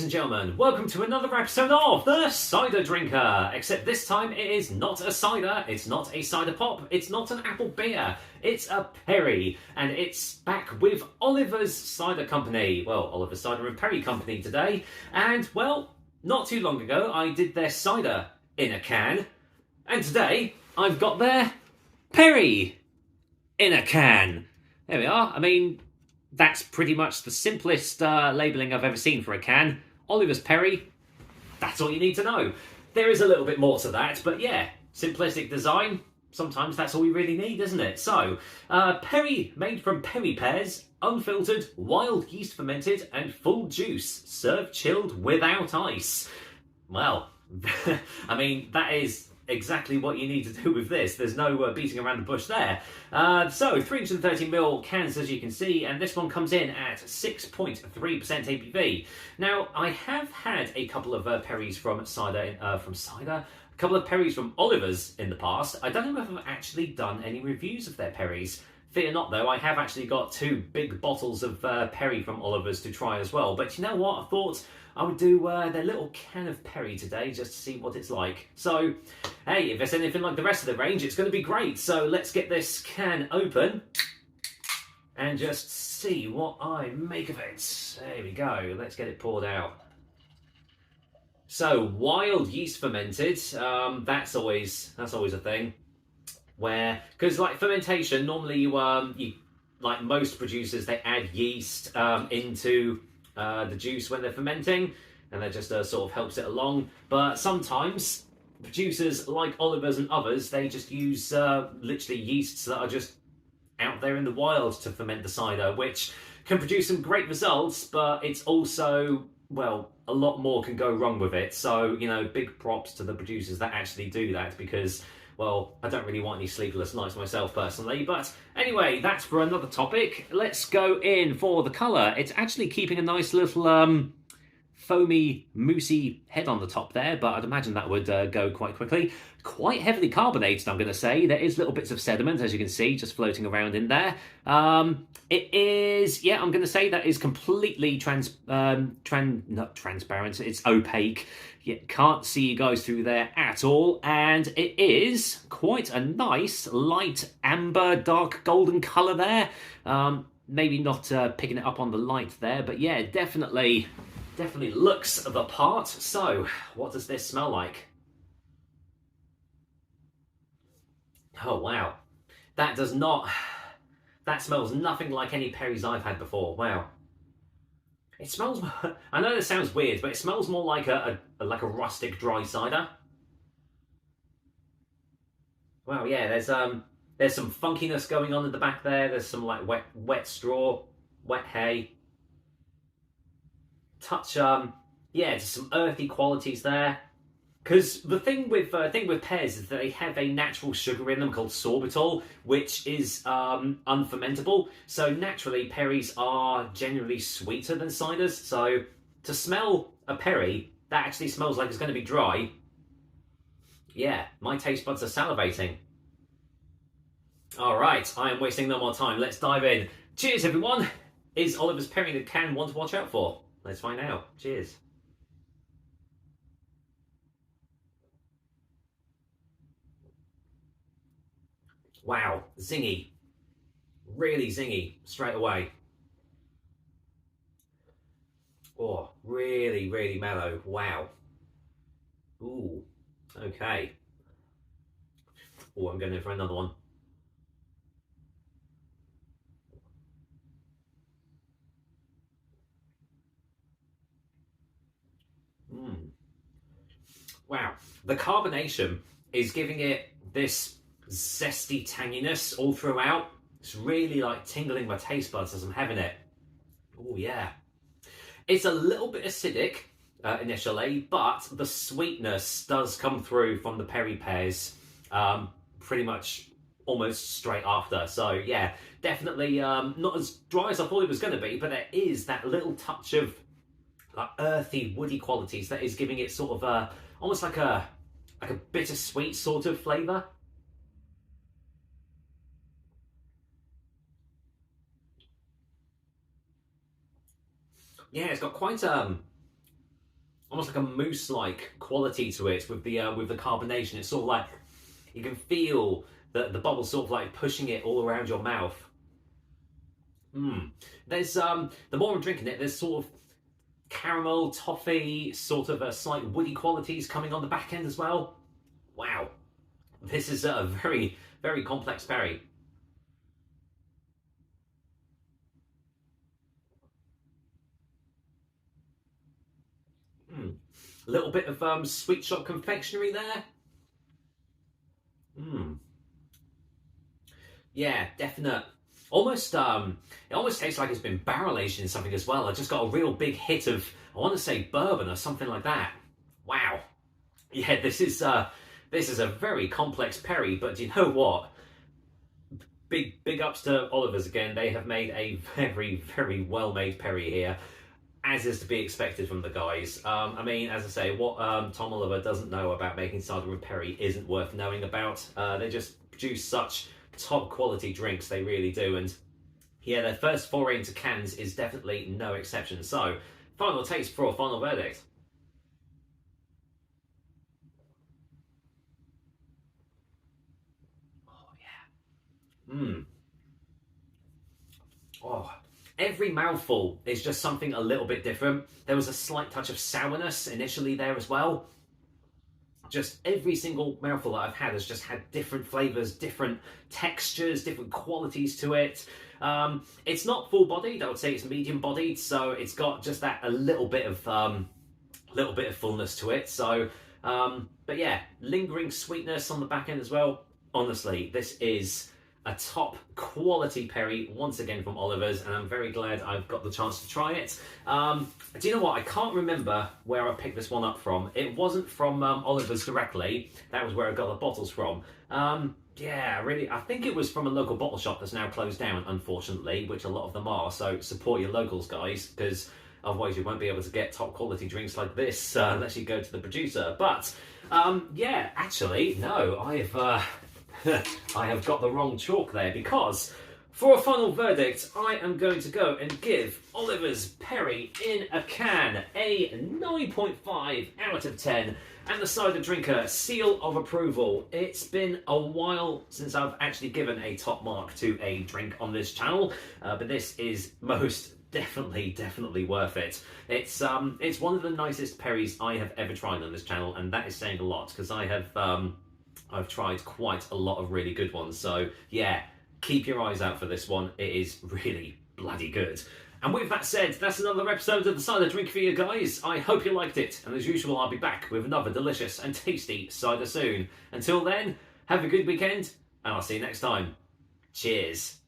and gentlemen, welcome to another episode of The Cider Drinker. Except this time it is not a cider, it's not a cider pop, it's not an apple beer, it's a Perry. And it's back with Oliver's Cider Company. Well, Oliver's Cider and Perry Company today. And, well, not too long ago I did their cider in a can. And today I've got their Perry in a can. There we are. I mean, that's pretty much the simplest labelling I've ever seen for a can. Oliver's Perry, that's all you need to know. There is a little bit more to that, but yeah, simplistic design, sometimes that's all you really need, isn't it? So, Perry, made from Perry pears, unfiltered, wild yeast fermented, and full juice, served chilled without ice. Well, I mean, that is exactly what you need to do with this. There's no beating around the bush there. So 330ml cans, as you can see, and this one comes in at 6.3% ABV. Now, I have had a couple of Perrys from Cider, a couple of Perrys from Oliver's in the past. I don't know if I've actually done any reviews of their Perrys. Fear not, though, I have actually got 2 big bottles of Perry from Oliver's to try as well. But you know what? I thought I would do their little can of Perry today just to see what it's like. So, hey, if it's anything like the rest of the range, it's going to be great. So let's get this can open and just see what I make of it. There we go. Let's get it poured out. So, wild yeast fermented. That's always a thing. Where, because like fermentation, normally you like most producers, they add yeast into the juice when they're fermenting, and that just sort of helps it along. But sometimes producers like Oliver's and others, they just use literally yeasts that are just out there in the wild to ferment the cider, which can produce some great results, but it's also, well, a lot more can go wrong with it. So, you know, big props to the producers that actually do that, because, well, I don't really want any sleepless nights myself personally. But anyway, that's for another topic. Let's go in for the colour. It's actually keeping a nice little foamy, moussey head on the top there, but I'd imagine that would go quite quickly. Quite heavily carbonated, I'm going to say. There is little bits of sediment, as you can see, just floating around in there. It is, yeah, I'm going to say that is completely not transparent, it's opaque. You can't see you guys through there at all, and it is quite a nice light amber dark golden colour there. Maybe not picking it up on the light there, but yeah, definitely looks the part. So what does this smell like? Oh wow, that smells nothing like any Perrys I've had before. Wow. It smells, I know this sounds weird, but it smells more like a rustic dry cider. Wow, yeah, there's some funkiness going on in the back there. There's some like wet straw, wet hay. Touch, yeah, just some earthy qualities there. Because the thing with pears is that they have a natural sugar in them called sorbitol, which is unfermentable. So naturally, Perrys are generally sweeter than ciders. So to smell a Perry that actually smells like it's going to be dry, yeah, my taste buds are salivating. All right, I am wasting no more time. Let's dive in. Cheers, everyone. Is Oliver's Perry in a can one to watch out for? Let's find out. Cheers. Wow, zingy. Really zingy straight away. Oh, really, really mellow. Wow. Ooh, okay. Oh, I'm going in for another one. Wow, the carbonation is giving it this zesty tanginess all throughout. It's really like tingling my taste buds as I'm having it. Oh yeah. It's a little bit acidic initially, but the sweetness does come through from the Perry pears pretty much almost straight after. So yeah, definitely not as dry as I thought it was going to be, but there is that little touch of earthy, woody qualities that is giving it sort of almost like a bittersweet sort of flavour. Yeah, it's got quite almost like a mousse-like quality to it with the carbonation. It's sort of like you can feel the bubbles sort of like pushing it all around your mouth. There's the more I'm drinking it, there's sort of caramel, toffee, sort of a slight woody qualities coming on the back end as well. Wow, this is a very, very complex perry. A little bit of sweet shop confectionery there. Yeah, definite. Almost, it almost tastes like it's been barrel aged in something as well. I just got a real big hit of, I want to say bourbon or something like that. Wow. Yeah, this is a very complex perry, but do you know what? Big ups to Oliver's again. They have made a very, very well made perry here, as is to be expected from the guys. I mean, as I say, what Tom Oliver doesn't know about making cider and perry isn't worth knowing about. They just produce such top quality drinks, they really do. And yeah, their first foray into cans is definitely no exception. So, final taste for a final verdict. Oh yeah. Oh, every mouthful is just something a little bit different. There was a slight touch of sourness initially there as well. Just every single mouthful that I've had has just had different flavors, different textures, different qualities to it. It's not full bodied. I would say it's medium bodied, so it's got just that a little bit of fullness to it. So, but yeah, lingering sweetness on the back end as well. Honestly, this is a top quality perry once again from Oliver's, and I'm very glad I've got the chance to try it. Do you know what? I can't remember where I picked this one up from. It wasn't from Oliver's directly. That was where I got the bottles from. Yeah, really, I think it was from a local bottle shop that's now closed down, unfortunately, which a lot of them are. So support your locals, guys, because otherwise you won't be able to get top quality drinks like this unless you go to the producer. But yeah, actually, no, I have got the wrong chalk there, because for a final verdict, I am going to go and give Oliver's Perry in a can a 9.5 out of 10, and the cider drinker seal of approval. It's been a while since I've actually given a top mark to a drink on this channel, but this is most definitely worth it. It's one of the nicest perries I have ever tried on this channel, and that is saying a lot, because I've tried quite a lot of really good ones. So yeah, keep your eyes out for this one. It is really bloody good. And with that said, that's another episode of the Cider Drink for you guys. I hope you liked it. And as usual, I'll be back with another delicious and tasty cider soon. Until then, have a good weekend, and I'll see you next time. Cheers.